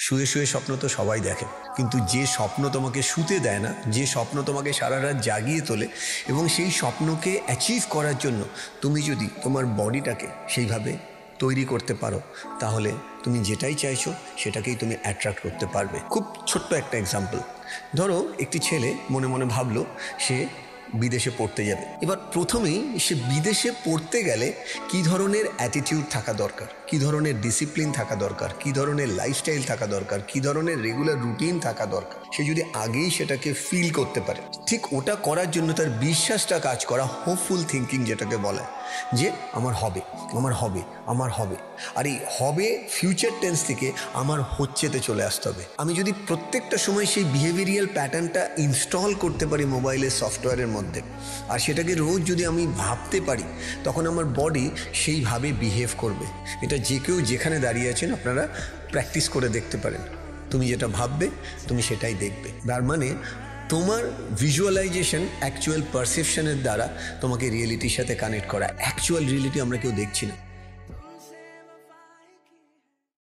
শুয়ে শুয়ে স্বপ্ন তো সবাই দেখে, কিন্তু যে স্বপ্ন তোমাকে শুতে দেয় না, যে স্বপ্ন তোমাকে সারা রাত জাগিয়ে তোলে, এবং সেই স্বপ্নকে অ্যাচিভ করার জন্য তুমি যদি তোমার বডিটাকে সেইভাবে তৈরি করতে পারো, তাহলে তুমি যেটাই চাইছো সেটাকেই তুমি অ্যাট্রাক্ট করতে পারবে। খুব ছোট্ট একটা এক্সাম্পল, ধরো একটি ছেলে মনে মনে ভাবলো সে বিদেশে পড়তে যাবে। এবার প্রথমেই সে বিদেশে পড়তে গেলে কী ধরনের অ্যাটিটিউড থাকা দরকার, কী ধরনের ডিসিপ্লিন থাকা দরকার, কী ধরনের লাইফস্টাইল থাকা দরকার, কী ধরনের রেগুলার রুটিন থাকা দরকার, সে যদি আগেই সেটাকে ফিল করতে পারে, ঠিক ওটা করার জন্য তার বিশ্বাসটা কাজ করা, হোপফুল থিঙ্কিং যেটাকে বলে, যে আমার হবে, আমার হবে, আমার হবে। আর এই হবে ফিউচার টেন্স থেকে আমার হচ্ছেতে চলে আসতে হবে। আমি যদি প্রত্যেকটা সময় সেই বিহেভিয়ারাল প্যাটার্নটা ইনস্টল করতে পারি মোবাইলের সফটওয়্যারের মধ্যে, আর সেটাকে রোজ যদি আমি ভাবতে পারি, তখন আমার বডি সেইভাবে বিহেভ করবে। এটা যে কেউ যেখানে দাঁড়িয়ে আছেন আপনারা প্র্যাকটিস করে দেখতে পারেন। তুমি যেটা ভাববে তুমি সেটাই দেখবে। তার মানে তোমার ভিজুয়ালাইজেশন অ্যাকচুয়াল পারসেপশনের দ্বারা তোমাকে রিয়েলিটির সাথে কানেক্ট করা। অ্যাকচুয়াল রিয়েলিটি আমরা কেউ দেখছি না।